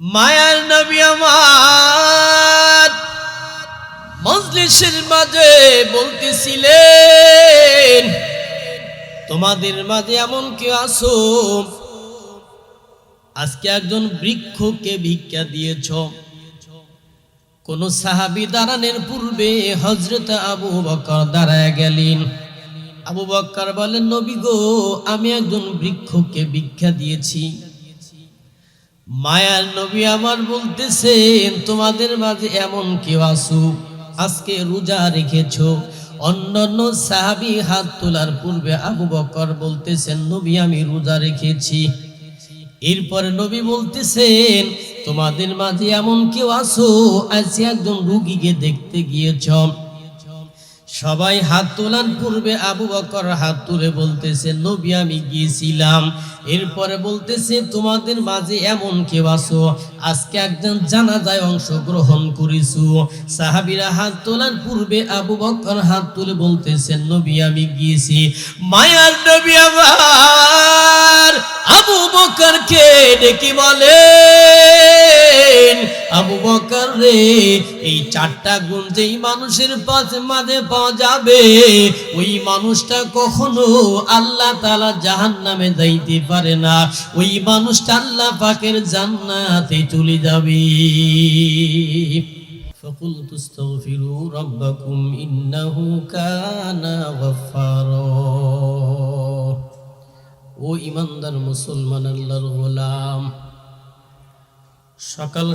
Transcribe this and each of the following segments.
মায়ার নবী আমার মজলিসের মাঝে বলতেছিলেন, তোমাদের মাঝে এমন কেউ আছো আজকে একজন বৃক্ষকে ভিক্ষা দিয়েছ। কোন সাহাবী দাঁড়ানোর পূর্বে হযরত আবু বকর দাঁড়ায় গেলেন। আবু বকর বলেন, নবী গো, আমি একজন বৃক্ষকে ভিক্ষা দিয়েছি। মায়ার নবী আমার বলতেছেন, তোমাদের মাঝে এমন কেউ আছো আজকে রোজা রেখেছো। অন্যান্য সাহাবী হাত তোলার পূর্বে আবু বকর বলতেছেন, নবী আমি রোজা রেখেছি। এরপরে নবী বলতেছেন, তোমাদের মাঝে এমন কেউ আছো আজকে একজন রোগীকে দেখতে গিয়েছ। সবাই হাত তোলার পূর্বে আবু বকর হাত তুলে বলতেছে, নবী আমি গিয়েছিলাম। এরপরে বলতেছে, তোমাদের মাঝে এমন কেউ আছো আজকে একজন জানাজায় অংশগ্রহণ করেছো। সাহাবীরা হাত তোলার পূর্বে আবু বকর হাত তুলে বলতেছেন, নবী আমি গিয়েছি। মায়ার নবী আমার আবু বকরকে ডেকে বলেন, আবু বকর রে, এই চারটা গুণ যেই মানুষের মাঝে পাওয়া যাবে ওই মানুষটা কখনো আল্লাহ তাআলা জাহান্নামে যাইতে পারে না, ওই মানুষটা আল্লাহ পাকের জান্নাতে চলে যাবে। ফাকুলতু আস্তাগফিরু রাব্বাকুম ইন্নাহু কানা গাফফারা। ও ইমানদার মুসলমান, আল্লাহর গোলাম, সকাল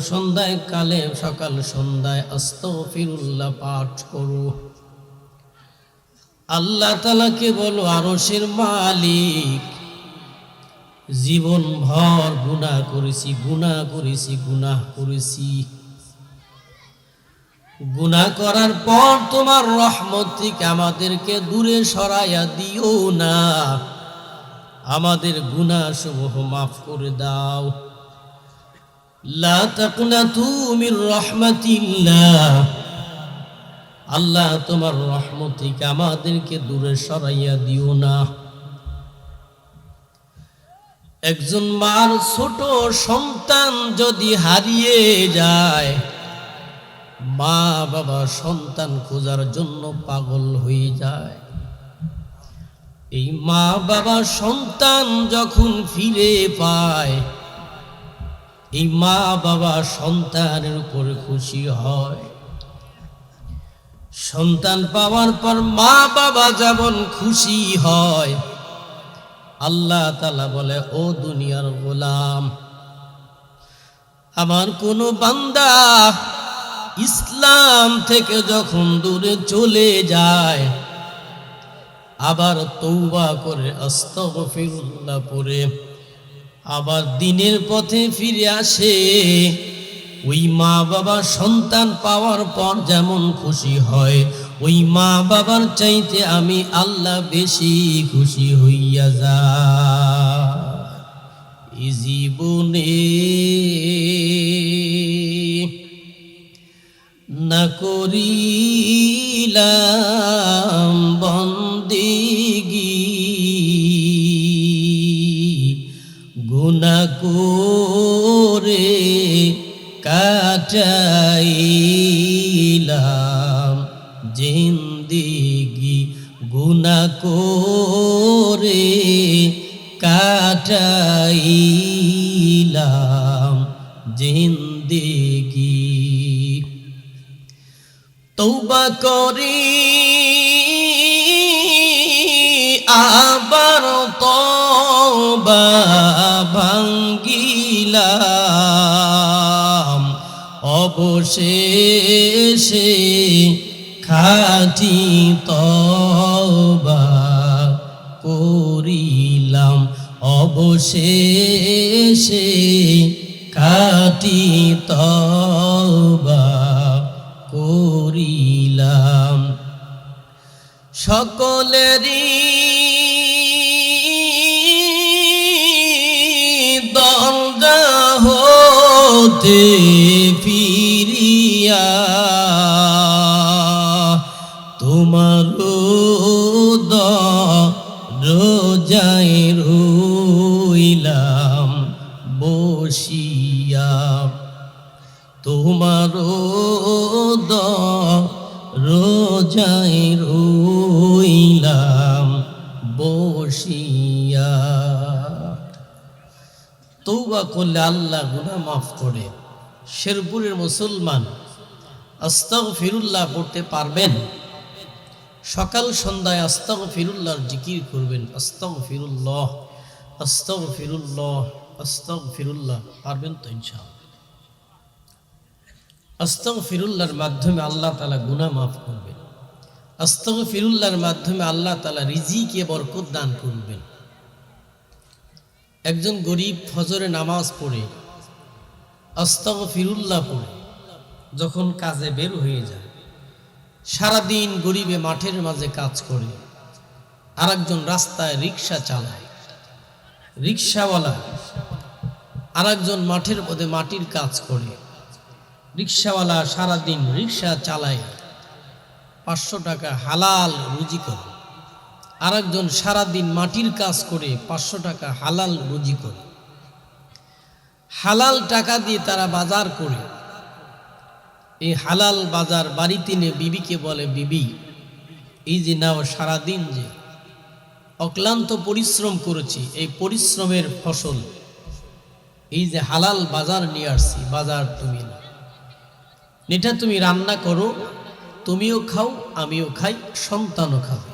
সন্ধ্যায় আস্তাগফিরুল্লাহ পাঠ করো। আল্লাহ তাআলাকে বলো, আরশের মালিক, জীবন ভর গুনাহ করেছি। গুনাহ করার পর তোমার রহমত থেকে আমাদেরকে দূরে সরাইয়া দিও না, আমাদের গুনাহ সমূহ মাফ করে দাও। লা তাকনাতু মির রাহমাতিল্লাহ, আল্লাহ তোমার রহমত থেকে আমাদেরকে দূরে সরাইয়া দিও না। একজন মার ছোট সন্তান যদি হারিয়ে যায়, মা বাবা সন্তান খোঁজার জন্য পাগল হয়ে যায়। এই মা বাবা সন্তান যখন ফিরে পায়, এই মা বাবা সন্তানের উপর খুশি হয়। সন্তান পাওয়ার পর মা বাবা যেমন খুশি হয়, আল্লাহ তাআলা বলে, ও দুনিয়ার গোলাম, আমার কোন বান্দা ইসলাম থেকে যখন দূরে চলে যায়, আবার তওবা করে আস্তাগফিরুল্লাহ পড়ে আবার দিনের পথে ফিরে আসে, ওই মা বাবা সন্তান পাওয়ার পর যেমন খুশি হয়, ওই মা বাবার চাইতে আমি আল্লাহ বেশি খুশি হইয়া যাই। জীবনে না করিলাম বন্দেগী, গুনাহ করে কাটাইলাম জিন্দেগি, গুনাহ করে কাটাইলাম জিন্দেগি। তওবা করি আবার তওবা ভাঙ্গিলাম, অবশেষে খাঁটি তওবা করিলাম, অবশেষে খাঁটি তওবা করিলাম। সকলেরই দরজা হতে ফিরিয়া তোমার দরজায় রইলাম বসিয়া। বসিয়া তোমার রোজায় রইলাম বসিয়া। তওবা করলে আল্লাহ গুনাহ মাফ করে। শেরপুরের মুসলমান আস্তাগফিরুল্লাহ পড়তে পারবেন? সকাল সন্ধ্যায় আস্তাগফিরুল্লাহর জিকির করবেন। আস্তাগফিরুল্লাহ, আস্তাগফিরুল্লাহ, আস্তাগফিরুল্লাহ। পারবেন তো ইনশাআল্লাহ? আস্তাগফিরুল্লাহর মাধ্যমে আল্লাহ তাআলা গুনাহ মাফ করবেন। আস্তাগফিরুল্লাহর মাধ্যমে আল্লাহ তাআলা রিজিকে বরকত দান করবেন। একজন গরিব ফজরে নামাজ পড়ে আস্তাগফিরুল্লাহ পড়ে যখন কাজে বের হয়ে যায়, সারাদিন গরিবে মাঠের মাঝে কাজ করে, আর একজন রাস্তায় রিক্সা চালায়, রিক্সাওয়ালা আর একজন মাঠের মধ্যে মাটির কাজ করে। রিক্সাওয়ালা সারাদিন রিক্সা চালায় 500 টাকা হালাল রুজি করে, আর একজন সারাদিন মাটির কাজ করে 500 টাকা হালাল রুজি করে। হালাল টাকা দিয়ে তারা বাজার করে। এই হালাল বাজার বাড়িতে নিয়ে বিবিকে বলে, বিবি এই যে নাও, সারাদিন যে অক্লান্ত পরিশ্রম করেছি, এই পরিশ্রমের ফসল এই যে হালাল বাজার নিয়ে আসছি, বাজার তুমি না, এটা তুমি রান্না করো, তুমিও খাও, আমিও খাই, সন্তানও খাবে।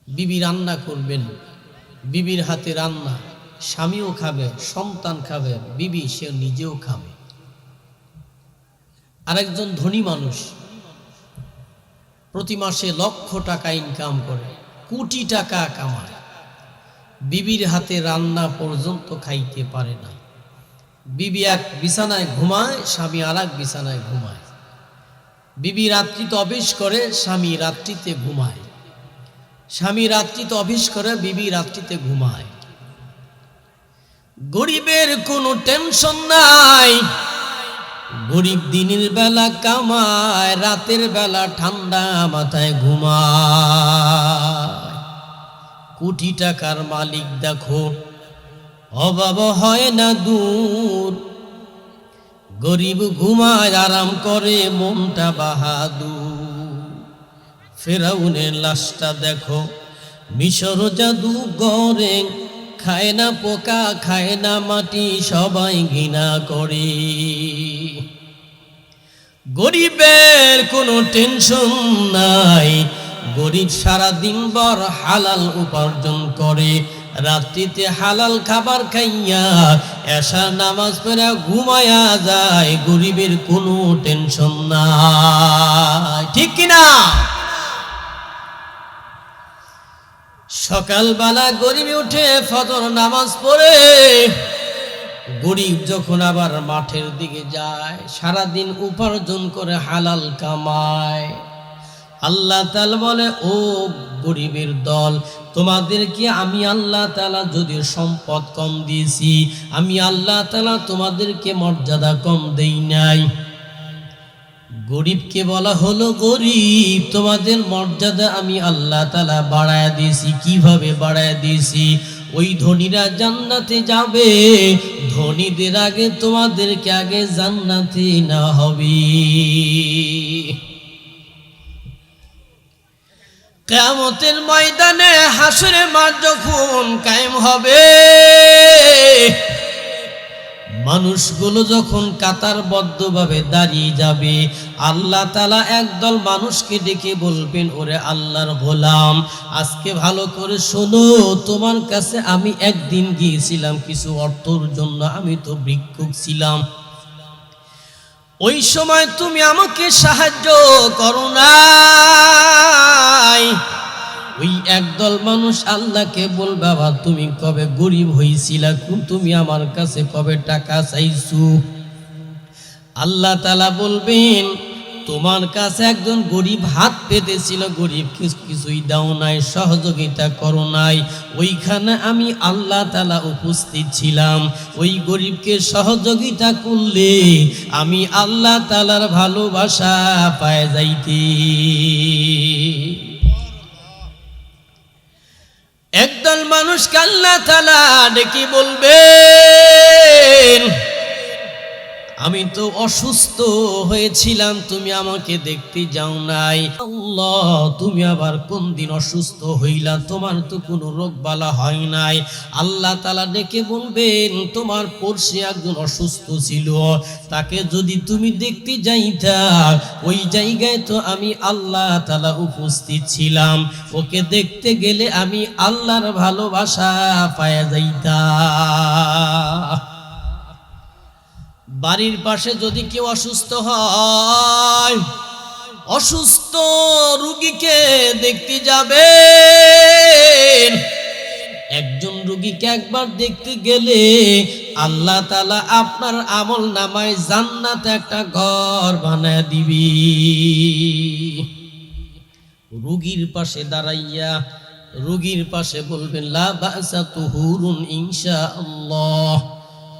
বিবি রান্না করবেন, বিবির হাতে রান্না, স্বামীও খাবে, সন্তান খাবে, বিবি সে নিজেও খাবে। আরেকজন ধনী মানুষ প্রতি মাসে লক্ষ টাকা ইনকাম করে, কোটি টাকা কামায়, বিবির হাতে রান্না পর্যন্ত খাইতে পারে না। বিবি এক বিছানায় ঘুমায়, স্বামী আর এক বিছানায় ঘুমায়। বিবি রাত্রিতে অভ্যাস করে, স্বামী রাত্রিতে ঘুমায়। স্বামী রাত্রিতে অভ্যাস করে, বিবি রাত্রিতে ঘুমায়। গরিবের কোনো টেনশন নাই, গরিব দিনের বেলা কামায়, রাতের বেলা ঠান্ডা মাথায় ঘুমায়। কোটি টাকার মালিক দেখো, অভাব হয় না দূর, গরিব ঘুমায় আরাম করে, মনটা বাহাদুর। ফেরাউনের লাশটা দেখো, মিশর জাদু গড়ে, খায় না পোকা, খায় না মাটি, সবাই ঘৃণা করে। গরিবের কোনো টেনশন নাই, গরিব সারা দিন ভর হালাল উপার্জন করে, রাত্রিতে হালাল খাবার খাইয়া এশা নামাজ পড়া ঘুমায়া যায়। গরিবের কোনো টেনশন নাই, ঠিক কিনা? সকালবেলা গরিব উঠে ফজর নামাজ পড়ে, গরিব যখন আবার মাঠের দিকে যায়, সারাদিন উপার্জন করে হালাল কামায়। আল্লাহ তাআলা বলে, ও গরিবের দল, তোমাদেরকে আমি আল্লাহ তাআলা যদি সম্পদ কম দিয়েছি, আমি আল্লাহ তাআলা তোমাদেরকে মর্যাদা কম দেই নাই। গরিবকে বলা হলো, গরিব তোমাদের মর্যাদা আমি আল্লাহ তাআলা বাড়ায় দিয়েছি। কিভাবে বাড়ায় দিয়েছি? ওই ধনীরা জান্নাতে যাবে, ধনীদের আগে তোমাদেরকে আগে জান্নাতে না হবে। কিয়ামতের ময়দানে হাসরের মাঠ যখন কায়েম হবে, মানুষগুলো যখন কাতারবদ্ধভাবে দাঁড়িয়ে যাবে, আল্লাহ তাআলা একদল মানুষকে ডেকে বলবেন, ওরে আল্লাহর গোলাম, আজকে ভালো করে শোনো, তোমার কাছে আমি একদিন গিয়েছিলাম কিছু অর্থের জন্য, আমি তো ভিক্ষুক ছিলাম, ওই সময় তুমি আমাকে সাহায্য করো নাই। ওই একদল মানুষ আল্লাহকে বলবে, বাবা তুমি কবে গরিব হইছিলা, তুমি আমার কাছে কবে টাকা চাইছো? আল্লাহ তাআলা বলবেন, তোমার কাছে একজন গরিব হাত পেতেছিল, গরিব কিছুই দাও নাই, সহযোগিতা করো নাই, ওইখানে আমি আল্লাহ তাআলা উপস্থিত ছিলাম। ওই গরিবকে সহযোগিতা করলে আমি আল্লাহ তাআলার ভালোবাসা পায় যাইতে। একদল মানুষকে আল্লাহ তাআলা ডেকে বলবেন, আমি তো অসুস্থ হয়েছিলাম, তুমি আমাকে দেখতে যাও নাই। আল্লাহ, তুমি আবার কোন দিন অসুস্থ হইলা? তোমার তো কোনো রোগ বালা হয় নাই। আল্লাহ তাআলা ডেকে বলবেন, তোমার পড়শি একজন অসুস্থ ছিল, তাকে যদি তুমি দেখতে যাইতা, ওই জায়গায় তো আমি আল্লাহ তাআলা উপস্থিত ছিলাম। ওকে দেখতে গেলে আমি আল্লাহর ভালোবাসা পায়া যাইতা। বাড়ির পাশে যদি কেউ অসুস্থ হয়, অসুস্থ রোগীকে দেখতে যাবেন। একজন রোগীকে একবার দেখতে গেলে আল্লাহ তাআলা আপনার আমল নামায় জান্নাতে একটা ঘর বানায় দিবি। রোগীর পাশে দাঁড়াইয়া রোগীর পাশে বলবেন, লা বাসা তুহুরুন ইনশাআল্লাহ,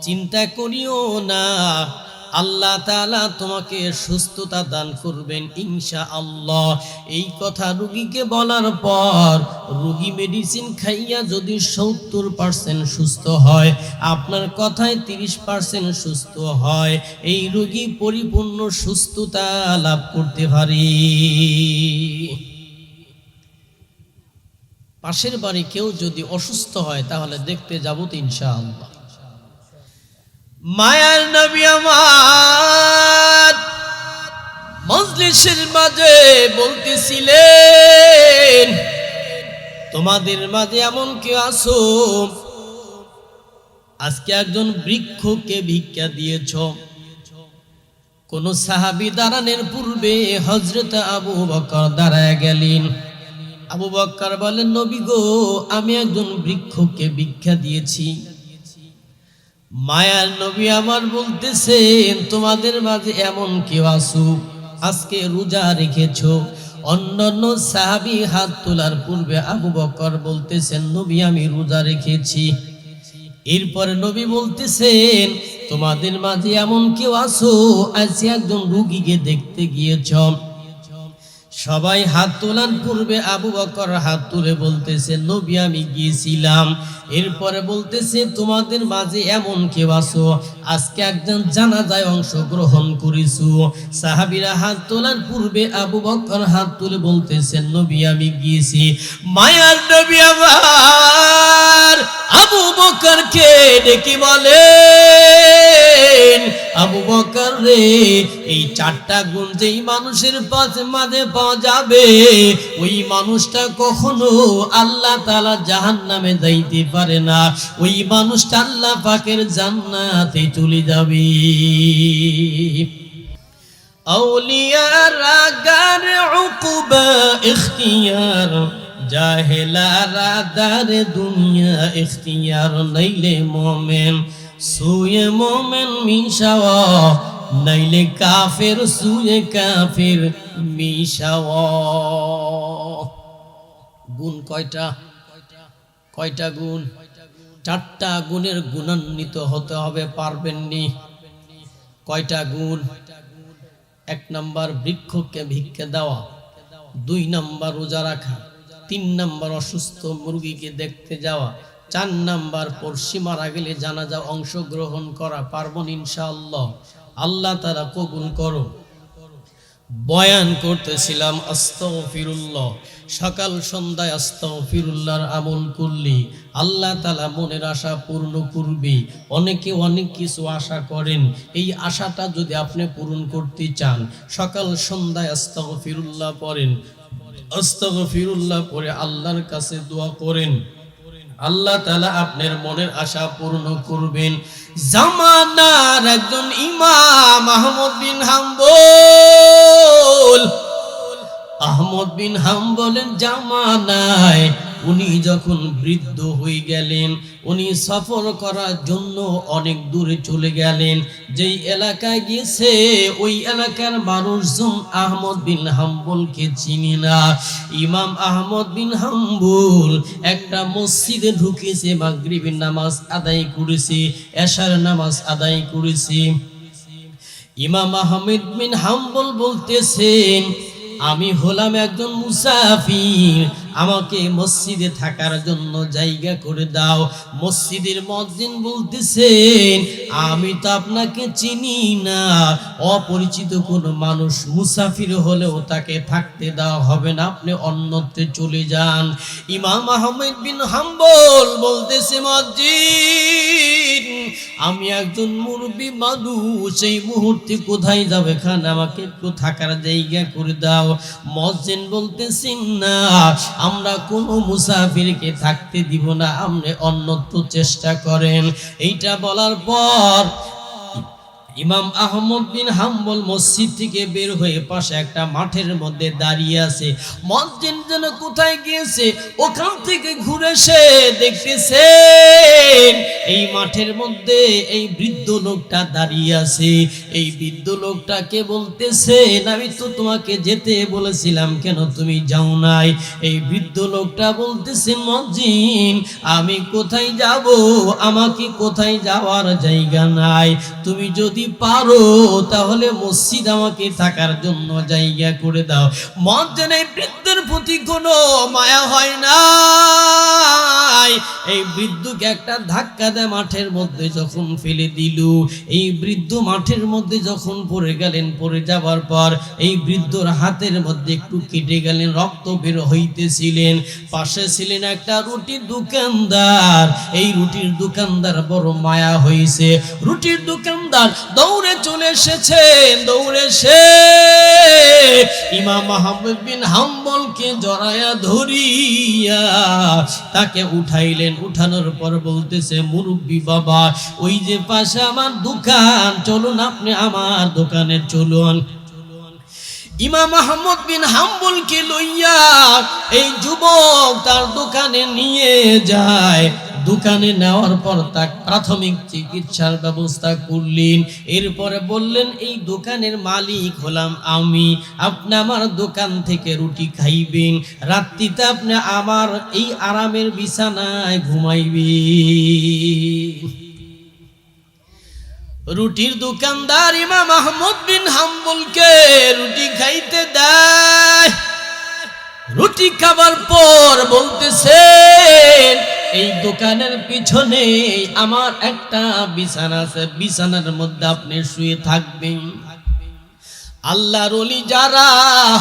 চিন্তা করিও না, আল্লাহ তাআলা তোমাকে সুস্থতা দান করবেন ইনশাআল্লাহ। এই কথা রোগীকে বলার পর রোগী মেডিসিন খাইয়া যদি 70% সুস্থ হয়, আপনার কথায় 30% সুস্থ হয়, এই রোগী পরিপূর্ণ সুস্থতা লাভ করতে পারে। পাশের বাড়ি কেউ যদি অসুস্থ হয় তাহলে দেখতে যাব তো ইনশাআল্লাহ। মায়ার নবী আমার মজলিসের মাঝে বলতেছিলেন, তোমাদের মাঝে এমন কেউ আছো আজকে একজন বৃক্ষকে ভিক্ষা দিয়েছ? কোন সাহাবী দাঁড়ানোর পূর্বে হযরত আবু বকর দাঁড়ায় গেলেন। আবু বকর বলেন, নবী গো, আমি একজন বৃক্ষকে ভিক্ষা দিয়েছি। মায়ার নবী আমার বলতেছেন, তোমাদের মাঝে এমন কেউ আছো আজকে রোজা রেখেছ? অন্যান্য সাহাবী হাত তোলার পূর্বে আবু বকর বলতেছেন, নবী আমি রোজা রেখেছি। এরপরে নবী বলতেছেন, তোমাদের মাঝে এমন কেউ আছো আজকে একজন রোগীকে দেখতে গিয়েছ? সবাই হাত তোলার পূর্বে আবু বকর হাত তুলে বলতেছে, নবী আমি গিয়েছিলাম। এরপরে বলতেছে, তোমাদের মাঝে এমন কেউ আছো আজকে একজন জানাজায় অংশগ্রহণ করেছো? সাহাবীরা হাত তোলার পূর্বে আবু বকর হাত তুলে বলতেছেন, নবী আমি গিয়েছি। মায়ার নবী আমার আবু বকরকে ডেকে বলেন, আবু বকর রে, এই 4টা গুণ যেই মানুষের মাঝে পাওয়া যাবে, ওই মানুষটা কখনো আল্লাহ তাআলা জাহান্নামে যাইতে পারে না, ওই মানুষটা আল্লাহ পাকের জান্নাতে চলে যাবে। আউলিয়ার আগার উকুবা ইখতিয়ার, জাহেলারা দারে দুনিয়া ইখতিয়ার, নইলে মোমেন সুয়ে মোমেন মিশাওয়া, নইলে কাফের সুয়ে কাফের মিশাওয়া। গুণ কয়টা? কয়টা গুণ? 4টা গুণের গুণান্বিত হতে হবে, পারবেননি? কয়টা গুণ? 1 নাম্বার বৃক্ষকে ভিক্ষা দেওয়া, 2 নাম্বার রোজা রাখা, 3 নাম্বার অসুস্থ মুরগিকে দেখতে যাওয়া, 4 নাম্বার পড়শি মারা গেলে জানাজা অংশগ্রহণ করা। পারবো ইনশাআল্লাহ? আল্লাহ তাআলা কবুল করো। বয়ান করতেছিলাম আস্তাগফিরুল্লাহ, সকাল সন্ধ্যায় আস্তাগফিরুল্লাহর আমল করলি আল্লাহ তাআলা মনের আশা পূর্ণ করবে। অনেকে অনেক কিছু আশা করেন, এই আশাটা যদি আপনি পূরণ করতে চান, সকাল সন্ধ্যায় আস্তাগফিরুল্লাহ পড়েন, আস্তাগফিরুল্লাহ পড়ে আল্লাহর কাছে দোয়া করেন, আল্লাহ তাআলা আপনার মনের আশা পূর্ণ করবেন। জামানার একজন ইমাম আহমদ বিন হাম্বলের জামানায় উনি যখন বৃদ্ধ হয়ে গেলেন, উনি সফর করার জন্য অনেক দূরে চলে গেলেন। যেই এলাকায় গিয়েছে ওই এলাকার মানুষজন আহমদ বিন হাম্বলকে চিনি না। ইমাম আহমদ বিন হাম্বল একটা মসজিদে ঢুকেছে, মাগরিবের নামাজ আদায় করেছে, এশার নামাজ আদায় করেছে। ইমাম আহমদ বিন হাম্বল বলতেছেন, আমি হলাম একজন মুসাফির, আমাকে মসজিদে থাকার জন্য জায়গা করে দাও। মসজিদের মুয়াজ্জিন বলতেছেন, আমি তো আপনাকে চিনি না, অপরিচিত কোন মানুষ মুসাফির হলেও তাকে থাকতে দেওয়া হবে না, আপনি অন্যত্রে চলে যান। ইমাম আহমদ বিন হাম্বল বলতেছে, মুয়াজ্জিন, আমি একজন মুরব্বী মানুষ, এই মুহূর্তে কোথায় যাবে খান, আমাকে একটু থাকার জায়গা করে দাও। মুয়াজ্জিন বলতেছেন, না, আমরা কোনো মুসাফিরকে থাকতে দিব না, আপনি অন্যত্র চেষ্টা করেন। এইটা বলার পর ইমাম আহমদ বিন হাম্বল মসজিদ থেকে বের হয়ে পাশে একটা মাঠের মধ্যে দাঁড়িয়ে আছে। মুয়াজ্জিন যেন কোথায় গিয়েছে, ওখান থেকে ঘুরে এসে দেখতেছে এই মাঠের মধ্যে এই বৃদ্ধ লোকটা দাঁড়িয়ে আছে। এই বৃদ্ধ লোকটাকে বলতেছে, আমি তো তোমাকে যেতে বলেছিলাম, কেন তুমি যাও নাই? এই বৃদ্ধ লোকটা বলতেছে, মুয়াজ্জিন, আমি কোথায় যাব, আমাকে কোথায় যাওয়ার জায়গা নাই, তুমি যদি পারো তাহলে মসজিদ আমাকে থাকার জন্য জায়গা করে দাও। মুয়াজ্জিন এই বৃদ্ধের প্রতি কোনো মায়া হয় না, এই বৃদ্ধকে একটা ধাক্কা দেয়, মাঠের মধ্যে যখন ফেলে দিল, এই বৃদ্ধ মাঠের মধ্যে যখন পড়ে গেলেন, পড়ে যাবার পর এই বৃদ্ধর হাতের মধ্যে একটু কেটে গেলেন, রক্ত বের হইতেছিলেন। পাশে ছিলেন একটা রুটির দোকানদার, এই রুটির দোকানদার বড় মায়া হয়েছে, রুটির দোকানদার দৌড়ে চলে এসেছেন, দৌড়ে এসে ইমাম আহমদ বিন হাম্বলকে জড়ায়া ধরিয়া তাকে উঠাইলেন। উঠানোর পর বলতেছে, মুরব্বী বাবা, ওই যে পাশে আমার দোকান, চলুন আপনি আমার দোকানে চলুন। ইমাম আহমদ বিন হাম্বলকে লইয়া এই যুবক তার দোকানে নিয়ে যায়। দোকানে নেওয়ার পর তার প্রাথমিক চিকিৎসার ব্যবস্থা করলেন। এরপরে বললেন, এই দোকানের মালিক হলাম আমি, আপনি আমার দোকান থেকে রুটি খাইবেন, রাত্রিতে আপনি আমার এই আরামের বিছানায় ঘুমাইবেন। রুটির দোকানদার ইমাম আহমদ বিন হাম্বলকে রুটি খাইতে দেয়। রুটি খাবার পর বলতেছেন, এই দোকানের পিছনে আমার একটা বিছানা আছে, বিছানার মধ্যে আপনি শুয়ে থাকবেন। আল্লাহর ওলি যারা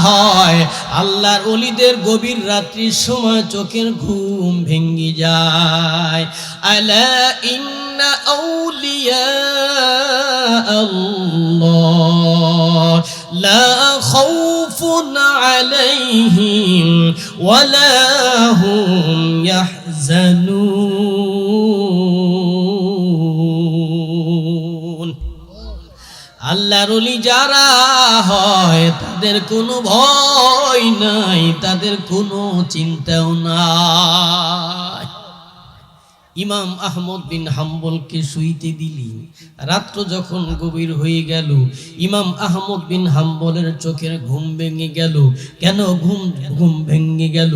হয়, আল্লাহর ওলিদের গভীর রাত্রির সময় চোখের ঘুম ভেঙে যায়। আলা ইন্না আউলিয়া আল্লাহ লা খাউফুন আলাইহিম ওয়ালা হুম ইয়াহজানুন। আল্লাহর ওলি যারা হয় তাদের কোনো ভয় নাই, তাদের কোনো চিন্তাও নাই। ইমাম আহমদ বিন হাম্বলকে শুইতে দিলি। রাত্র যখন গভীর হয়ে গেল, ইমাম আহমদ বিন হাম্বলের চোখের ঘুম ভেঙে গেল। কেন ঘুম ভেঙে গেল?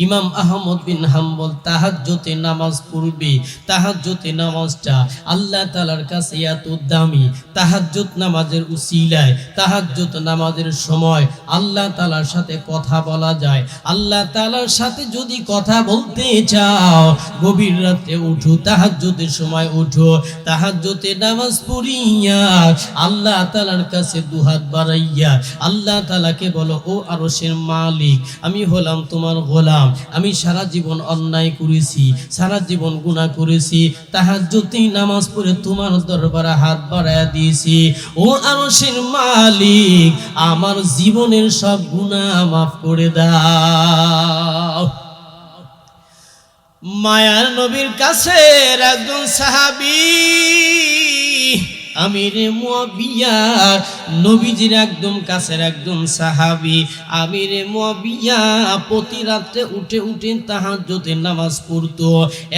ইমাম আহমদ বিন হাম্বল তাহাজ্জুদে নামাজ পড়বে। তাহাজ্জুদে নামাজটা আল্লাহ তাআলার কাছে এত দামি। তাহাজ্জুদ নামাজের উসিলায়, তাহাজ্জুদ নামাজের সময় আল্লাহ তাআলার সাথে কথা বলা যায়। আল্লাহ তাআলার সাথে যদি কথা বলতে চাও, গভীর রাতে উঠো, তাহাজ্জুদের সময় উঠো, তাহাজ্জুদে নামাজ পড়িয়া আল্লাহ তাআলার কাছে দুহাত বাড়াইয়া আল্লাহ তাআলাকে বলো, ও আরশের মালিক, আমি হলাম তোমার গোলাম, আমি সারা জীবন অন্যায় করেছি, সারা জীবন গুনাহ করেছি, তাহাজ্জুদে নামাজ পড়ে তোমার দরবারে হাত বাড়াইয়া দিয়েছি। ও আরশের মালিক, আমার জীবনের সব গুনাহ মাফ করে দাও। মায়ার নবীর কাছে একজন সাহাবী আমিরে মুয়াবিয়া, নবীজির একদম কাছের একজন সাহাবী আমিরে মুয়াবিয়া প্রতি রাতে উঠে উঠে তাহাজ্জুদের নামাজ পড়তো।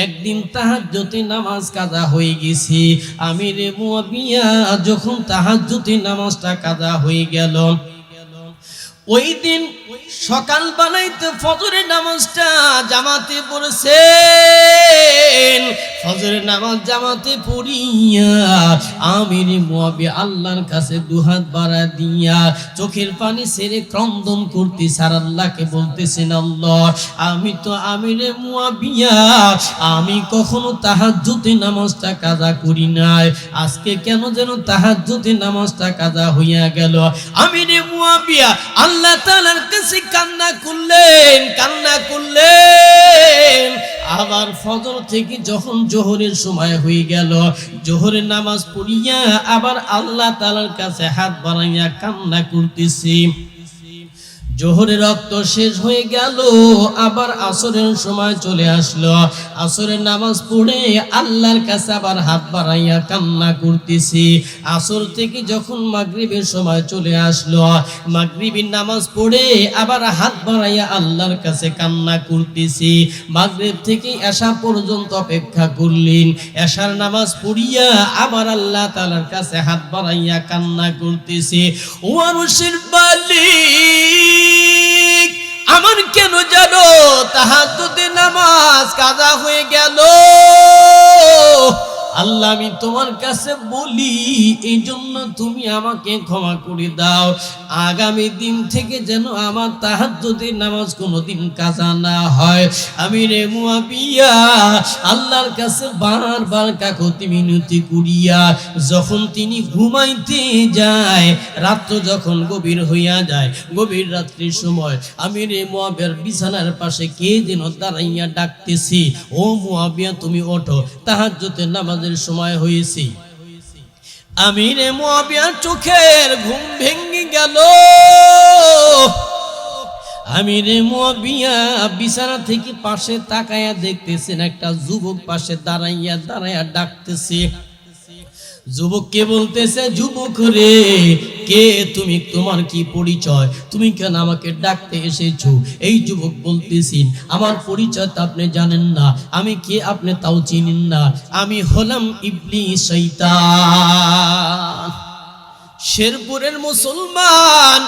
একদিন তাহাজ্জুদের নামাজ কাজা হয়ে গেছে। আমিরে মুয়াবিয়া যখন তাহাজ্জুদের নামাজটা কাজা হয়ে গেল, ওই দিন সকাল বানাইতে ফজরের নামাজটা জামাতে পড়ছেন। ফজরের নামাজ জামাতে পড়িয়া আমির মুয়াবিয়া আল্লাহর কাছে দুহাত বাড়া দিয়া চোখের পানি ছেড়ে ক্রন্দন করতেছে আর আল্লাহকে বলতেছেন, আল্লাহ আমি তো আমির মুয়াবিয়া, আমি কখনো তাহাজ্জুদের নামাজটা কাজা করি নাই, আজকে কেন যেন তাহাজ্জুদের নামাজটা কাজা হইয়া গেল। আমির মুয়াবিয়া আল্লাহ তাআলার কাছে কান্না করলেন। আবার ফজর থেকে যখন জোহরের সময় হয়ে গেল, জোহরের নামাজ পড়িয়া আবার আল্লাহ তাআলার কাছে হাত বাড়াইয়া কান্না করতেছি। জোহরের রক্ত শেষ হয়ে গেল, আবার আসরের সময় চলে আসলো। আসরের নামাজ পড়ে আল্লাহর কাছে আবার হাত বাড়াইয়া কান্না করতেছি। আসর থেকে যখন মাগরিবের সময় চলে আসলো, মাগরিবের নামাজ পড়ে আবার হাত বাড়াইয়া আল্লাহর কাছে কান্না করতেছি। মাগরিব থেকে এশা পর্যন্ত অপেক্ষা করলেন। এশার নামাজ পড়িয়া আবার আল্লাহ তাআলার কাছে হাত বাড়াইয়া কান্না করতেছি। ও আরশের মালিক, আমার কেন জানো তাহাজ্জুদের নামাজ কাজা হয়ে গেল। আল্লাহ আমি তোমার কাছে বলি, এই জন্য তুমি আমাকে ক্ষমা করে দাও। আগামী দিন থেকে যেন আমার তাহাজ্জুদের নামাজ কোনোদিন কাজা না হয়। আমিরে মুয়াবিয়া আল্লাহর কাছে বারবার কাকুতি মিনতি করিয়া যখন তিনি ঘুমাইতে যায়, রাত্র যখন গভীর হইয়া যায়, গভীর রাত্রির সময় আমিরে মুয়াবিয়ার বিছানার পাশে কে যেন দাঁড়াইয়া ডাকতেছি, ও মুয়াবিয়া তুমি ওঠো, তাহাজ্জুদের নামাজের সময় হয়েছে। আমিরে মুয়াবিয়ার চোখের ঘুম ভেঙে গেল। আমিরে মুয়াবিয়া বিছানা থেকে পাশে তাকায়া দেখতেছেন একটা যুবক পাশে দাঁড়াইয়া ডাকতেছে। যুবককে বলতেছে, যুবক রে, কে তুমি, তোমার কি পরিচয়, তুমি কেন আমাকে ডাকতে এসেছো? এই যুবক বলতেছেন, আমার পরিচয় তো আপনি জানেন না, আমি কে আপনি তাও চিনেন না, আমি হলাম ইবলিস, শয়তান। শেরপুরের মুসলমান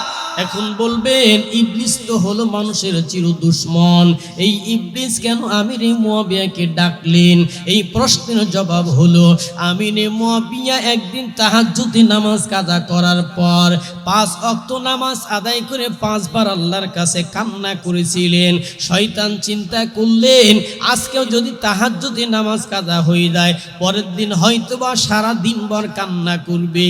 এখন বলবেন, ইবলিস তো হলো মানুষের চির দুশমন, এই ইবলিস কেন আমিরে মুয়াবিয়াকে ডাকলেন? এই প্রশ্নের জবাব হলো, আমিরে মুয়াবিয়া একদিন তাহাজ্জুদের নামাজ কাজা করার পর 5 ওয়াক্ত নামাজ আদায় করে 5 বার আল্লাহর কাছে কান্না করেছিলেন। শয়তান চিন্তা করলেন, আজকেও যদি তাহাজ্জুদের নামাজ কাজা হয়ে যায়, পরের দিন হয়তোবা সারা দিনভর কান্না করবে।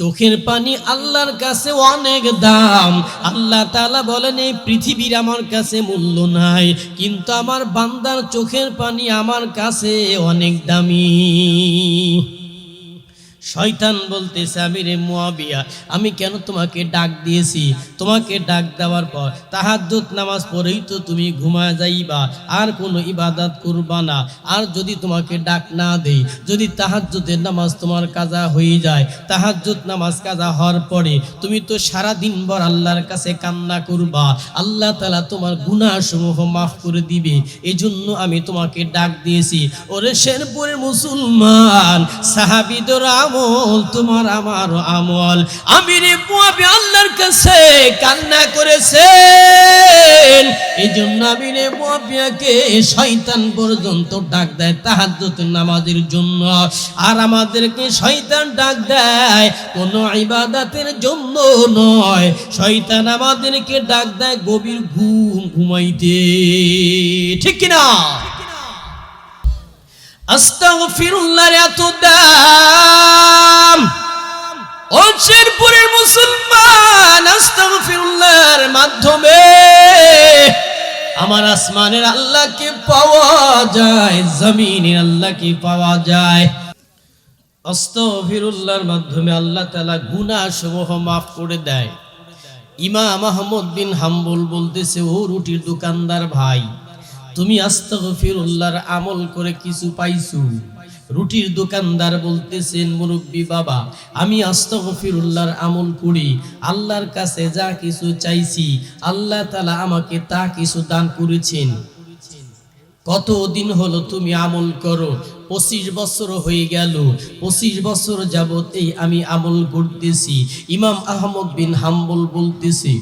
চোখের পানি আল্লাহর কাছে অনেক দাম। আল্লাহ তাআলা বলেন, এই পৃথিবীর আমার কাছে মূল্য নাই, কিন্তু আমার বান্দার চোখের পানি আমার কাছে অনেক দামি। শয়তান বলতেছে, আমিরে মুয়াবিয়া আমি কেন তোমাকে ডাক দিয়েছি? তোমাকে ডাক দেওয়ার পর তাহাজ্জুদ নামাজ পড়েই তো তুমি ঘুমায় যাইবা, আর কোনো ইবাদত করবা না। আর যদি তোমাকে ডাক না দেই, যদি তাহাজ্জুদের নামাজ তোমার কাজা হয়ে যায়, তাহাজ্জুদ নামাজ কাজা হওয়ার পরে তুমি তো সারা দিনভর আল্লাহর কাছে কান্না করবা, আল্লাহ তাআলা তোমার গুনাহসমূহ মাফ করে দিবে। এজন্য আমি তোমাকে ডাক দিয়েছি। ওরে শেরপুরের মুসলমান, সাহাবীদের আমল তোমার আমার আমল। আমিরে মুয়াবিয়া আল্লাহর কাছে কান্না করেছেন, এজন্য আমিরে মুয়াবিয়াকে শয়তান পর্যন্ত ডাক দেয় তাহাজ্জুদের নামাজের জন্য। আর আমাদেরকে শয়তান ডাক দেয় কোনো ইবাদতের জন্য নয়, শয়তান আমাদেরকে ডাক দেয় গভীর ঘুমাইতে। ঠিক কিনা? আস্তাগফিরুল্লাহর এত দাম। ও শেরপুরের মুসলমান, আস্তাগফিরুল্লাহর মাধ্যমে আমার আসমানের আল্লাহকে পাওয়া যায়, জমিনের আল্লাহকে পাওয়া যায়। আস্তাগফিরুল্লাহর মাধ্যমে আল্লাহ তাআলা গুনাহসমূহ মাফ করে দেয়। ইমাম আহমদ বিন হাম্বল বলতেছে, ও রুটির দোকানদার ভাই, তুমি আস্তাগফিরুল্লাহর আমল করে কিছু পাইছো? রুটির দোকানদার বলতেছেন, মুরব্বী বাবা, আমি আস্তাগফিরুল্লাহর আমল করি, আল্লাহর কাছে যা কিছু চাইছি আল্লাহ তাআলা আমাকে তা কিছু দান করেছেন। কতদিন হলো তুমি আমল করো? 25 বছর হয়ে গেল। 25 বছর যাবত এই আমি আমল করতেছি। ইমাম আহমদ বিন হাম্বল বলতেছি,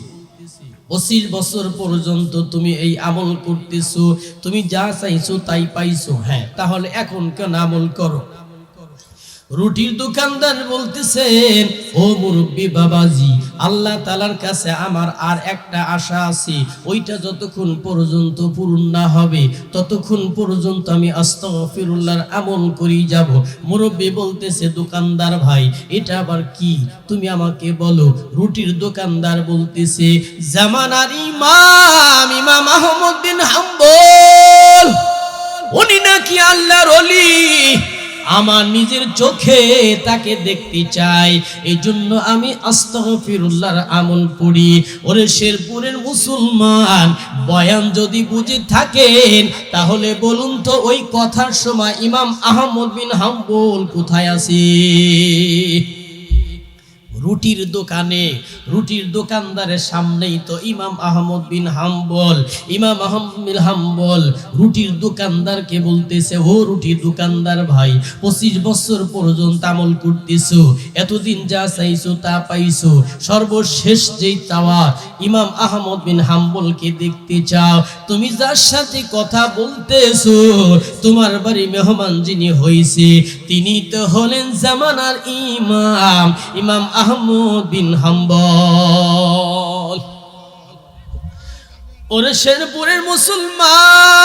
25 বছর পর্যন্ত তুমি এই আমল করতেছো, তুমি যা চাইছো তাই পাইছো, হ্যাঁ তাহলে এখন কেন আমল করো? রুটির দোকানদার বলতেছেন, ও মুরব্বি বাবাজি, আল্লাহ তাআলার কাছে আমার আর একটা আশা আছে, ওইটা যতক্ষণ পর্যন্ত পূরণ না হবে ততক্ষণ পর্যন্ত আমি আস্তাগফিরুল্লাহর আমল করি যাব। মুরব্বি বলতেছে, দোকানদার ভাই এটা আবার কি, তুমি আমাকে বলো। রুটির দোকানদার বলতেছে, জামানার ইমাম ইমাম আহমদ বিন হাম্বল, উনি নাকি আল্লাহর ওলি, আমার নিজের চোখে তাকে দেখতে চাই, এই জন্য আমি আস্তাগফিরুল্লাহর আমল পড়ি। ওরে শেরপুরের মুসলমান, বয়ান যদি বুঝে থাকেন তাহলে বলুন তো ওই কথার সময় ইমাম আহমদ বিন হাম্বল কোথায় আছে? রুটির দোকানে, রুটির দোকানদারের সামনেই তো ইমাম আহমদ বিন হাম্বল। ইমাম আহমদ বিন হাম্বল রুটির দোকানদারকে বলতেছে, ও রুটির দোকানদার ভাই, 25 বছর পর্যন্ত আমল করতেছো, এতদিন যা চাইছো তা পাইছো, সর্বশেষ যেই চাওয়া ইমাম আহমদ বিন হাম্বলকে দেখতে চাও, তুমি যার সাথে কথা বলতেছো তোমার বাড়ি মেহমান যিনি হয়েছে তিনি তো হলেন জামানার ইমাম ইমাম আহমদ বিন হাম্বল। ওরে শেরপুরের মুসলমান,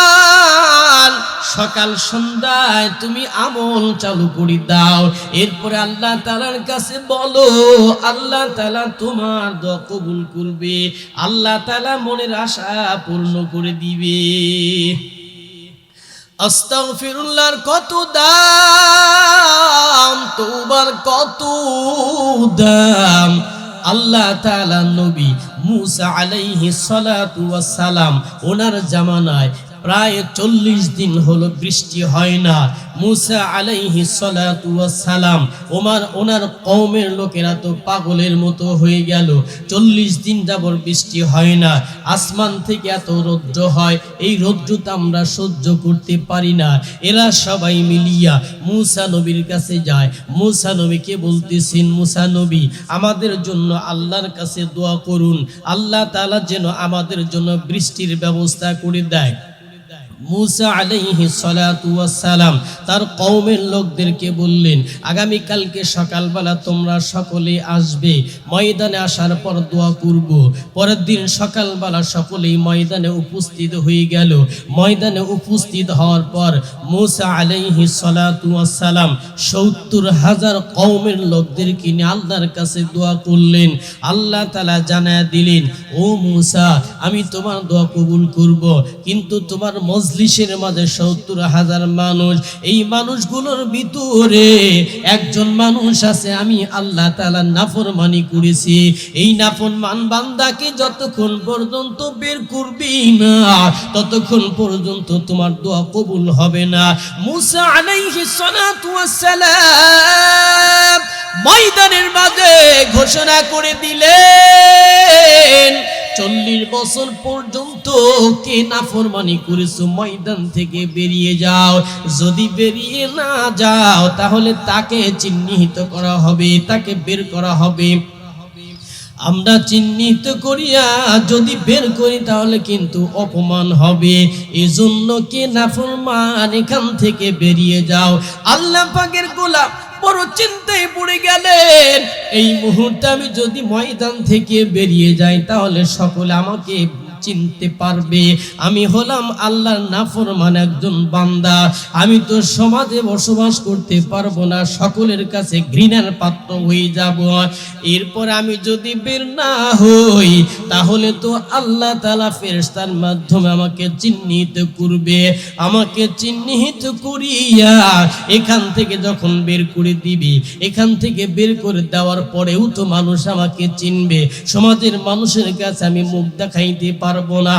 সকাল সন্ধ্যায় তুমি আমল চালু করে দাও, এরপরে আল্লাহ তাআলার কাছে বলো, আল্লাহ তাআলা তোমার দোয়া কবুল করবে, আল্লাহ তাআলা মনের আশা পূর্ণ করে দিবে। আস্তাগফিরুল্লাহর কত দাম, তওবার কত দাম। আল্লাহ তাআলা নবী মুসা আলাইহিস সালাতু ওয়াস সালাম, ওনার জামানায় প্রায় 40 দিন হলো বৃষ্টি হয় না। মুসা আলাইহিস সালাতু ওয়াস সালাম, ওনার কওমের লোকেরা তো পাগলের মতো হয়ে গেল, 40 দিন যাবত বৃষ্টি হয় না, আসমান থেকে এত রৌদ্র হয়, এই রৌদ্রটা আমরা সহ্য করতে পারি না। এরা সবাই মিলিয়া মুসা নবীর কাছে যায়, মুসা নবীকে বলতেছেন, মুসা নবী আমাদের জন্য আল্লাহর কাছে দোয়া করুন, আল্লাহ তাআলা যেন আমাদের জন্য বৃষ্টির ব্যবস্থা করে দেয়। মুসা আলাইহিস সালাতু ওয়াস সালাম তার কওমের লোকদেরকে বললেন, আগামী কালকে সকালবেলা তোমরা সকলে আসবে, ময়দানে আসার পর দোয়া করব। পরের দিন সকালবেলা সকলেই ময়দানে উপস্থিত হয়ে গেল। ময়দানে উপস্থিত হওয়ার পর মুসা আলাইহিস সালাতু ওয়াস সালাম 70,000 কওমের লোকদেরকে নিয়ে আল্লাহর কাছে দোয়া করলেন। আল্লাহ তাআলা জানায়া দিলেন, ও মুসা আমি তোমার দোয়া কবুল করব, কিন্তু তোমার মজলিসের মাঝে 70,000 মানুষ, এই মানুষগুলোর ভিতরে একজন মানুষ আছে আমি আল্লাহ তাআলা নাফরমানি করেছি, এই নাফরমান বান্দাকে যতক্ষণ পর্যন্ত বের করবি না ততক্ষণ পর্যন্ত তোমার দোয়া কবুল হবে না। মুসা আলাইহিস সালাতু ওয়াস সালাম ময়দানের মাঝে ঘোষণা করে দিলেন, 40 বছর পর্যন্ত কে নাফরমানি করেছো ময়দান থেকে বেরিয়ে যাও, যদি বেরিয়ে না যাও তাহলে তাকে চিহ্নিত করা হবে, তাকে বের করা হবে। আমরা চিহ্নিত করিয়া যদি বের করি তাহলে কিন্তু অপমান হবে, এজন্য কে নাফরমান এখান থেকে বেরিয়ে যাও। আল্লাহ পাকের গোলাম বড় চিন্তায় পড়ে গেলেন, এই মুহূর্তে আমি যদি ময়দান থেকে বেরিয়ে যাই তাহলে সকলে আমাকে চিনতে পারবে, আমি হলাম আল্লাহর নাফরমান একজন বান্দা, আমি তো সমাজে বসবাস করতে পারবো না, সকলের কাছে ঘৃণার পাত্র হয়ে যাব। এরপর আমি যদি বের না হই তাহলে তো আল্লাহ তাআলা ফেরেশতার মাধ্যমে আমাকে চিহ্নিত করবে, আমাকে চিহ্নিত করিয়া এখান থেকে যখন বের করে দিবি, এখান থেকে বের করে দেওয়ার পরেও তো মানুষ আমাকে চিনবে, সমাজের মানুষের কাছে আমি মুখ দেখাইতে পারবো না।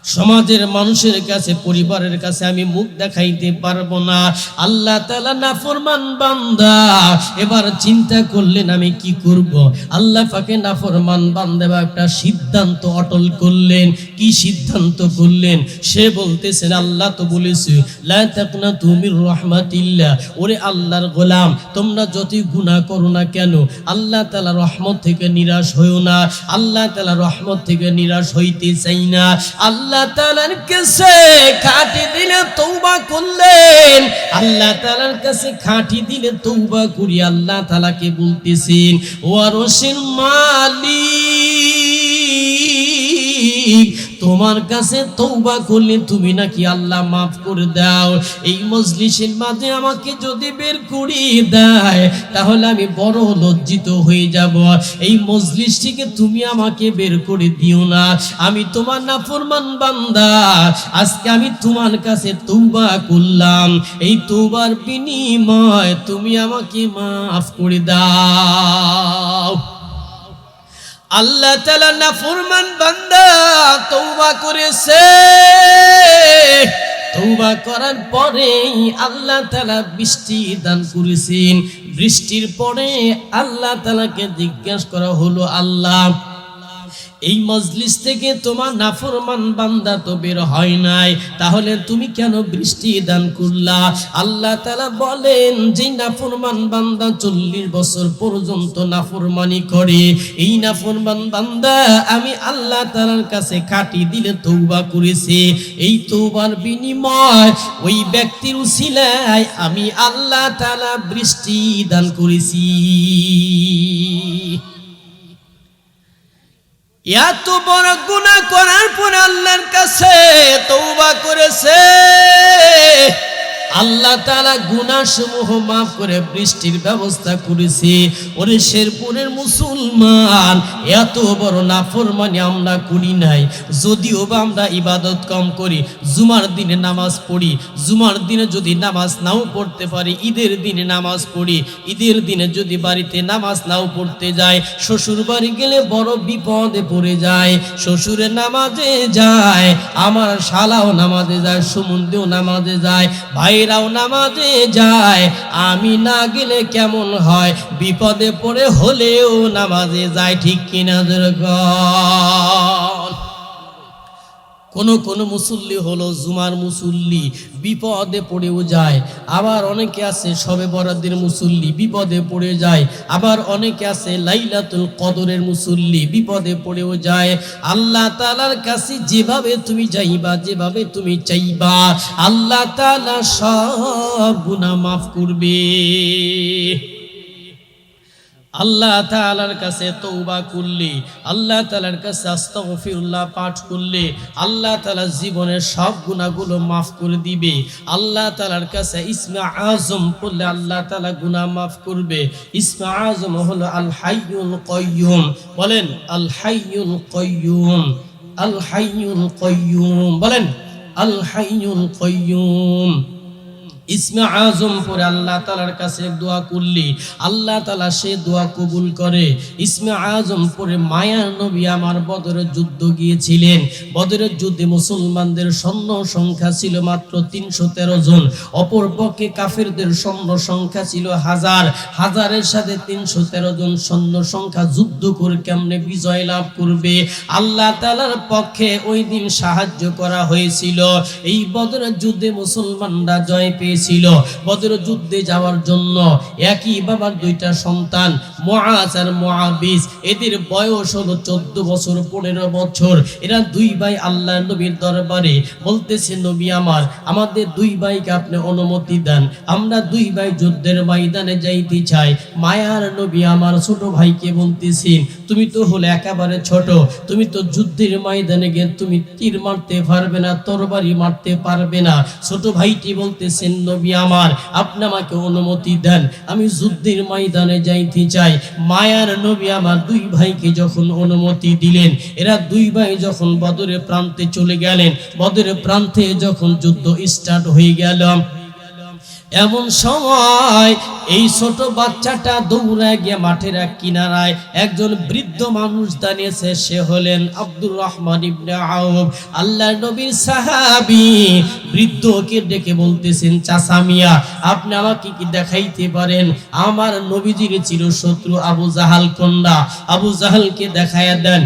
সমাজের মানুষের কাছে, পরিবারের কাছে আমি মুখ দেখাইতে পারবো না। আল্লাহ তাআলা নাফরমান বান্দা এবার চিন্তা করলেন আমি কি করব। আল্লাহ পাকে নাফরমান বান্দা একটা সিদ্ধান্ত অটল করলেন। কি সিদ্ধান্ত করলেন? সে বলতেছেন আল্লাহ তো বলেছে লা তাকনাতু মির রাহমাতিল্লাহ, ওরে আল্লাহর গোলাম তোমরা যতই গুনাহ করো না কেন আল্লাহ তাআলা রহমত থেকে নিরাশ হইও না। আল্লাহ তাআলা রহমত থেকে নিরাশ হইতে চাই না। আল্লাহ তাআলার কাছে খাঁটি দিলে তওবা করলেন। আল্লাহ তাআলার কাছে খাঁটি দিলে তওবা করি আল্লাহ তাআলাকে বলতেছেন ও আরশের মালিক তোমার কাছে তওবা করলে তুমি নাকি আল্লাহ মাফ করে দাও। এই মজলিসের মাঝে আমাকে যদি বের করিয়ে দেয় তাহলে আমি বড় লজ্জিত হয়ে যাব। এই মজলিস থেকে তুমি আমাকে বের করে দিও না। আমি তোমার নাফরমান বান্দা, আজকে আমি তোমার কাছে তওবা করলাম। এই তওবার বিনিময় তুমি আমাকে মাফ করে দাও। আল্লাহ তাআলা নাফরমান বান্দা তওবা করেছে। তওবা করার পরে আল্লাহ তাআলা বৃষ্টি দান করেছেন। বৃষ্টির পরে আল্লাহ তাআলাকে জিজ্ঞাসা করা হলো আল্লাহ এই মজলিস থেকে তোমার নাফরমান বান্দা তো বের হয় নাই, তাহলে তুমি কেন বৃষ্টি দান করলা? আল্লাহ তাআলা বলেন যে নাফরমান বান্দা 40 বছর পর্যন্ত নাফরমানি করে, এই নাফরমান বান্দা আমি আল্লাহ তাআলার কাছে খাঁটি দিলে তওবা করেছে। এই তওবার বিনিময় ওই ব্যক্তির উসিলায় আমি আল্লাহ তাআলা বৃষ্টি দান করেছি। এত বড় গুনাহ করার পর আল্লাহর কাছে তওবা করেছে। আল্লাহ তাআলা গুনাহ সমূহ মাফ করে বৃষ্টির ব্যবস্থা করেছে। ওরে শেরপুরের মুসলমান, এত বড় নাফরমানি আমরা করি নাই। যদিও বা আমরা ইবাদত কম করি, জুমার দিনে নামাজ পড়ি, জুমার দিনে যদি নামাজ নাও পড়তে পারি ঈদের দিনে নামাজ পড়ি, ঈদের দিনে যদি বাড়িতে নামাজ নাও পড়তে যাই, শ্বশুর বাড়ি গেলে বড় বিপদে পড়ে যায়। শ্বশুরের নামাজে যায়, আমার শালাও নামাজে যায়, সুমন্দিও নামাজে যায়, ভাইরাও নামাজে যায়। আমি না গেলে কেমন হয়? বিপদে পড়ে হলেও নামাজে যায়, ঠিক কিনা? কোন মুসল্লি হলো জুমার মুসল্লি, বিপদে পড়েও যায়। আবার অনেকে আছে শবে বরাতের মুসল্লি, বিপদে পড়ে যায়। আবার অনেকে আছে লাইলাতুল কদরের মুসল্লি, বিপদে পড়েও যায়। আল্লাহ তাআলার কাছে যেভাবে তুমি যাইবা, যেভাবে তুমি চাইবা, আল্লাহ তাআলা সব গুনাহ মাফ করবে। আল্লাহ তাআলার কাছে তওবা করলে, আল্লাহ তাআলার কাছে আস্তাগফিরুল্লাহ পাঠ করলে আল্লাহ তাআলা জীবনের সব গুনাহগুলো মাফ করে দিবে। আল্লাহ তাআলার কাছে ইসমে আযম পড়লে আল্লাহ তাআলা গুনাহ মাফ করবে। ইসমে আযম হলো আল হাইয়ুল কাইয়ুম। বলেন আল হাইয়ুল কাইয়ুম, আল হাইয়ুল কাইয়ুম, বলেন আল হাইয়ুল কাইয়ুম। ইসমে আযম পরে আল্লাহ তাআলার কাছে দোয়া করলে আল্লাহ তাআলা সে দোয়া কবুল করে। ইসমে আযম পরে মায়ার নবী আমার বদরের যুদ্ধ গিয়েছিলেন। বদরের যুদ্ধে মুসলমানদের সৈন্য সংখ্যা ছিল মাত্র 313 জন, অপরপক্ষে কাফেরদের সৈন্য সংখ্যা ছিল 1000। হাজারের সাথে 313 জন সৈন্য সংখ্যা যুদ্ধ করে কেমনে বিজয় লাভ করবে? আল্লাহ তাআলার পক্ষে ওই দিন সাহায্য করা হয়েছিল। এই বদরের যুদ্ধে মুসলমানরা জয় পেয়েছিল। বদর যুদ্ধে যাওয়ার জন্য একই বাবার দুইটা সন্তান মুআজ আর মুআবিস, এদের বয়স হলো 14 বছর 15 বছর। এরা দুই ভাই আল্লাহর নবীর দরবারে বলতেছে নবী আমাদের দুই ভাইকে আপনি অনুমতি দেন, আমরা দুই ভাই যুদ্ধের ময়দানে যাইতে চাই। মায়ার নবী আমার ছোট ভাইকে বলতেছেন তুমি তো হলে একেবারে ছোট, তুমি তো যুদ্ধের ময়দানে গিয়ে তুমি তীর মারতে পারবে না, তরবারি মারতে পারবে না। ছোট ভাইটি বলতেছেন নবী আপনি আমাকে অনুমতি দেন, আমি যুদ্ধের ময়দানে যাইতে চাই। মায়ার নবী আমার দুই ভাইকে যখন অনুমতি দিলেন, এরা দুই ভাই যখন বদরের প্রান্তে চলে গেলেন, বদরের প্রান্তে যখন যুদ্ধ স্টার্ট হয়ে গেল, এমন সময় এই ছোট বাচ্চাটা দৌড়ায় গিয়ে মাঠের এক কিনারায় একজন বৃদ্ধ মানুষ দাঁড়িয়েছে, সে হলেন আব্দুর রহমান ইবনে আউফ, আল্লাহর নবীর সাহাবী। বৃদ্ধকে ডেকে বলতেছেন, চাচা মিয়া, আপনি আমাকে কি দেখাইতে পারেন আমার নবীজির চিরশত্রু আবু জাহাল কোনটা? আবু জাহালকে দেখায়া দেন।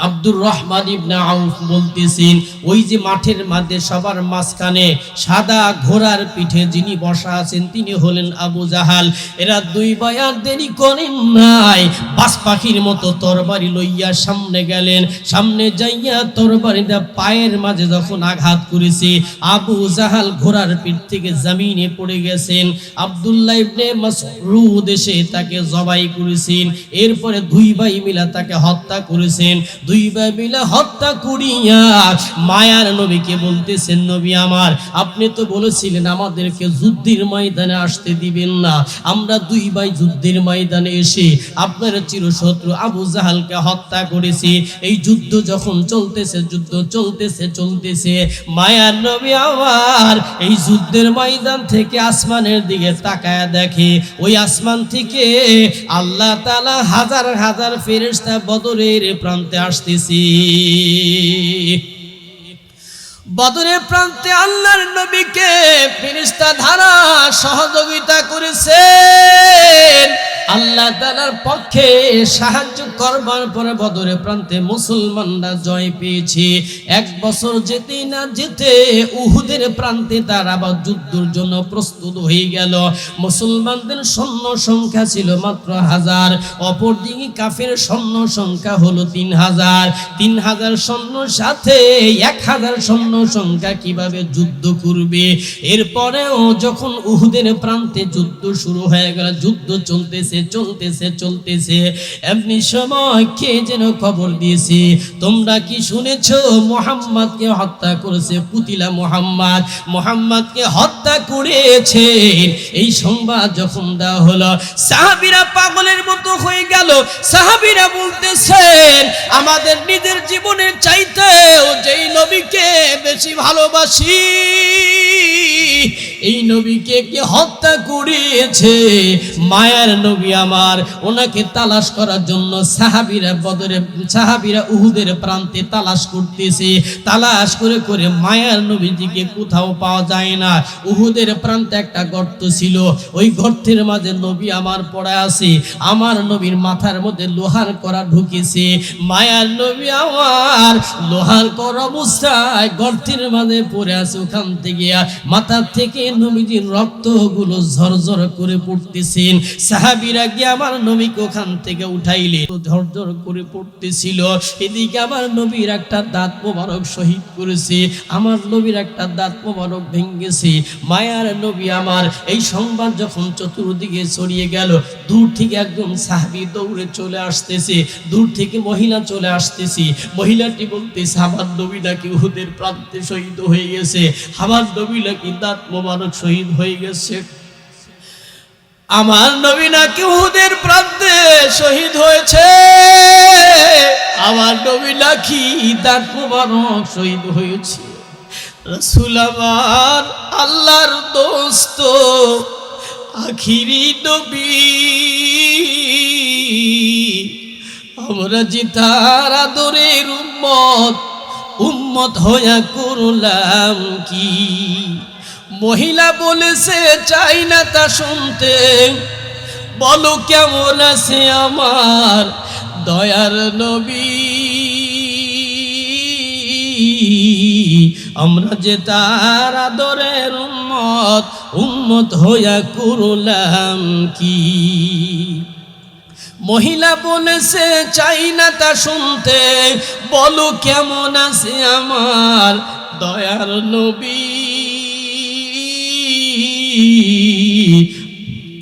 আব্দুর রহমান ইবনে আউফ বলতেছেন, ওই যে মাঠের মধ্যে সবার মাঝখানে সাদা ঘোড়ার পিঠে যিনি বসা আছেন তিনি হলেন আবু জাহাল। এরা দুই ভাই আর দেরি করেন নাই, বাস পাখির মতো তরবারি লইয়া সামনে গেলেন। সামনে যাইয়া তরবারিটা পায়ের মাঝে যখন আঘাত করেছে, আবু জাহাল ঘোড়ার পিঠ থেকে জমিনে পড়ে গেছেন। আব্দুল্লাহ ইবনে মাসউদ এসে তাকে জবাই করেছেন। এরপরে দুই ভাই মিলা তাকে হত্যা করেছেন। দুই ভাই মিলে হত্যা করিয়া মায়ার নবীকে বলতেছেন, নবী আমার, আপনি তো বলেছিলেন আমাদেরকে যুদ্ধের ময়দানে আসতে দিবেন না। আমরা দুই ভাই যুদ্ধের ময়দানে এসে আপনার চিরশত্রু আবু জাহালকে হত্যা করেছি। এই যুদ্ধ যখন চলতেছে, যুদ্ধ চলতেছে, মায়ার নবী আমার এই যুদ্ধের ময়দান থেকে আসমানের দিকে তাকায়া দেখে, ওই আসমান থেকে আল্লাহ তাআলা হাজার হাজার ফেরেশতা বদরের প্রান্তে আসতেছি। বদরের প্রান্তে আল্লাহর নবীকে ফেরেশতা দ্বারা সহযোগিতা করেছেন। আল্লাহ তাআলার পক্ষে সাহায্য করবার পরে বদরের প্রান্তে মুসলমানরা জয় পেয়েছে। এক বছর যেতে না যেতে উহুদের প্রান্তে তারা আবার যুদ্ধের জন্য প্রস্তুত হয়ে গেল। মুসলমানদের সৈন্য সংখ্যা ছিল মাত্র 1000, অপরদিকে কাফের সৈন্য সংখ্যা হলো 3000। 3000 সৈন্যর সাথে 1000 সৈন্য সংখ্যা কিভাবে যুদ্ধ করবে? এরপরেও যখন উহুদের প্রান্তে যুদ্ধ শুরু হয়ে গেল, যুদ্ধ চলতেছে, এমনি সময় কে যেন খবর দিয়েছে, তোমরা কি শুনেছো মুহাম্মদকে হত্যা করেছে কুতিলা মুহাম্মদকে হত্যা করেছে। এই সংবাদ যখন দেওয়া হলো, সাহাবীরা পাগলের মতো হয়ে গেল। সাহাবীরা বলতেছেন, আমাদের নিজের জীবনের চাইতেও যেই নবীকে বেশি ভালোবাসি, এই নবীকে কে হত্যা করেছে? মায়ার নবী আমার, ওনাকে তালাশ করার জন্য সাহাবীরা উহুদের প্রান্তে তালাশ করতেছে। তালাশ করে করে মায়ার নবীজিকে কোথাও পাওয়া যায় না। উহুদের প্রান্তে একটা গর্ত ছিল, ওই গর্তের মাঝে নবী আমার পড়ে আছে। আমার নবীর মাথার মধ্যে লোহার কড়া ঢুকেছে। মায়ার নবী আমার লোহার কড়া অবস্থায় গর্তের মাঝে পড়ে আছে। ওখান থেকে মাথার থেকে নবীজির রক্তগুলো ঝরঝর করে পড়তেছেন। সাহাবীরা গিয়ে আমার নবীকে ওখান থেকে উঠাইলে ঝরঝর করে পড়তেছিল। এদিকে আমার নবীর একটা দাঁত মোবারক শহীদ করেছে, আমার নবীর একটা দাঁত মোবারক ভেঙেছে। মায়ার নবী আমার এই সংবাদ যখন চতুর্দিকে ছড়িয়ে গেল, দূর থেকে একজন সাহাবী দৌড়ে চলে আসতেছে, দূর থেকে মহিলা চলে আসতেছে। মহিলাটি বলতেছে, আমার নবী নাকি উহুদের প্রান্তে শহীদ হয়ে গেছে, আমার নবী নাকি দাঁত মোবারক শহীদ হয়ে গেছে, আমার নবী নাকি উহুদের প্রান্তে শহীদ হয়েছে, আমার নবী নাকি দাঁত মোবারক শহীদ হয়েছে। রাসূল আমার, আল্লাহর দোস্ত, আখিরি নবী, আমরা যে তার আদরের উম্মত হইয়া করলাম কি? মহিলা বলেছে, চাই না তা শুনতে, বলো কেমন আছে আমার দয়ার নবী, আমরা যে তার আদরের উম্মত হইয়া করলাম কি? মহিলা বলেছে, চাই না তা শুনতে, বলো কেমন আছে আমার দয়ার নবী,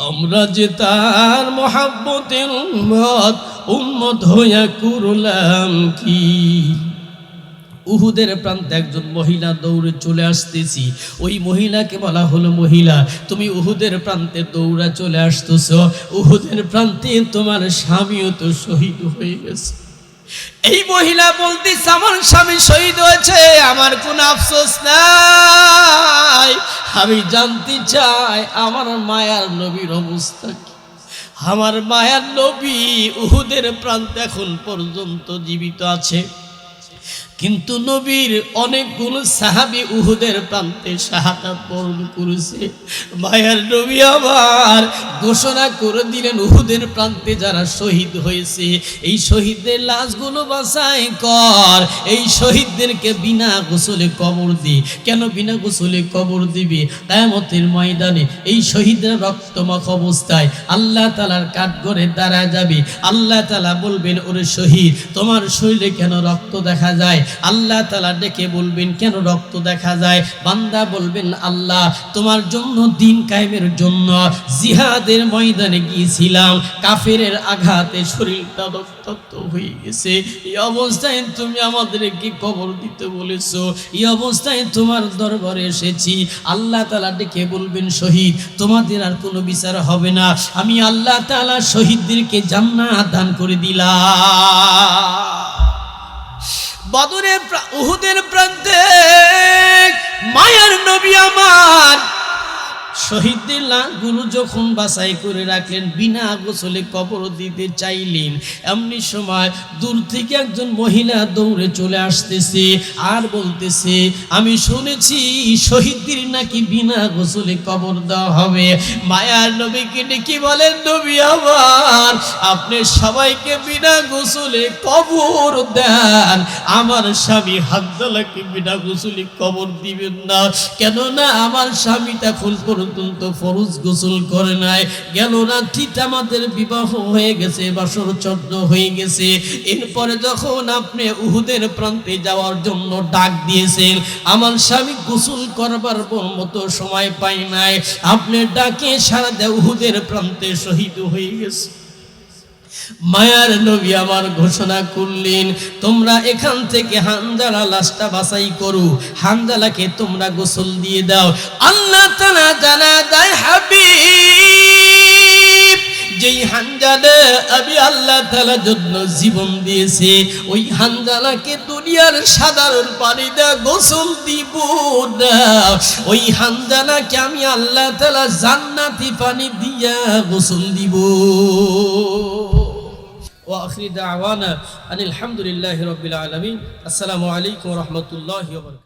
আমরা যে তার মহাব্বতের উম্মত হইয়া করলাম কি? উহুদের প্রান্তে একজন মহিলা দৌড়ে চলে আসতেছি। ওই মহিলাকে বলা হলো, মহিলা তুমি উহুদের প্রান্তে দৌড়া চলে আসতেছ, উহুদের প্রান্তে তোমার স্বামীও তো শহীদ হয়ে গেছে। এই মহিলা বলতেছে আমার স্বামী শহীদ হয়েছে, আমার কোনো আফসোস নাই। আমি জানতে চাই আমার মায়ার নবীর অবস্থা কি। আমার মায়ার নবী উহুদের প্রান্তে এখন পর্যন্ত জীবিত আছে, কিন্তু নবীর অনেকগুলো সাহাবী উহুদের প্রান্তে শাহাদাত বরণ করেছে। মায়ার নবী আবার ঘোষণা করে দিলেন উহুদের প্রান্তে যারা শহীদ হয়েছে এই শহীদদের লাশগুলো বাছাই কর, এই শহীদদেরকে বিনা গোসলে কবর দি। কেন বিনা গোসলে কবর দিবি? কিয়ামতের ময়দানে এই শহীদরা রক্তমাখা অবস্থায় আল্লাহ তাআলার কাঠগড়ে দাঁড়ায় যাবে। আল্লাহ তাআলা বলবেন, ওরে শহীদ, তোমার শরীরে কেন রক্ত দেখা যায়? আল্লাহ তাআলা ডেকে বলবেন, কেন রক্ত দেখা যায়? বান্দা বলবেন, আল্লাহ তোমার জন্য দিন কায়েমের জন্য জিহাদের ময়দানে গিয়েছিলাম, কাফেরের আঘাতে শরীরটা রক্তাক্ত হয়ে গেছে, এই অবস্থায় তুমি আমাদেরকে কবর দিতে বলেছো, এই অবস্থায় তোমার দরবারে এসেছি। আল্লাহ তাআলা ডেকে বলবেন, শহীদ তোমাদের আর কোনো বিচার হবে না, আমি আল্লাহ তাআলা শহীদদেরকে জান্নাত দান করে দিলাম। বদরের উহুদের প্রান্তে মায়ার নবী আমার শহীদদের লাশগুলো যখন বাছাই করে রাখলেন, বিনা গোসলে কবর দিতে চাইলেন, এমনি সময় দূর থেকে একজন মহিলা দৌড়ে চলে আসতেছে আর বলতেছে, আমি শুনেছি শহীদদের নাকি বিনা গোসলে কবর দেওয়া হবে। মায়ার নবীকে ডেকে বলেন, নবী আমার, আপনি সবাইকে বিনা গোসলে কবর দেন, আমার স্বামী হানজালাকে বিনা গোসলে কবর দিবেন না। কেননা আমার স্বামী তখন পর্যন্ত ফরজ গোসল করে নাই, গেল রাত্রিতে আমাদের বিবাহ হয়ে গেছে, বাসর চন্দ্র হয়ে গেছে। এরপরে যখন আপনি উহুদের প্রান্তে যাওয়ার জন্য ডাক দিয়েছেন, আমার স্বামী গোসল করবার মতো সময় পাই নাই, আপনি ডাকে সাড়া দিয়ে উহুদের প্রান্তে শহীদ হয়ে গেছে। মায়ার নবী আমার ঘোষণা করলেন, তোমরা এখান থেকে হানজালা লাশটা বাছাই করো, হানজালাকে তোমরা গোসল দিয়ে দাও। আল্লাহ তাআলা জানা দেয়, হাবিব, যেই হানজালা আমি আল্লাহ তাআলার জন্য জীবন দিয়েছে, ওই হানজালাকে দুনিয়ার সাধারণ পানি দিয়ে গোসল দিব না, ওই হানজালাকে আমি আল্লাহ তাআলা জান্নাতি পানি দিয়া গোসল দিব। وآخر دعوانا أن الحمد لله رب العالمين. السلام عليكم ورحمة الله وبركاته.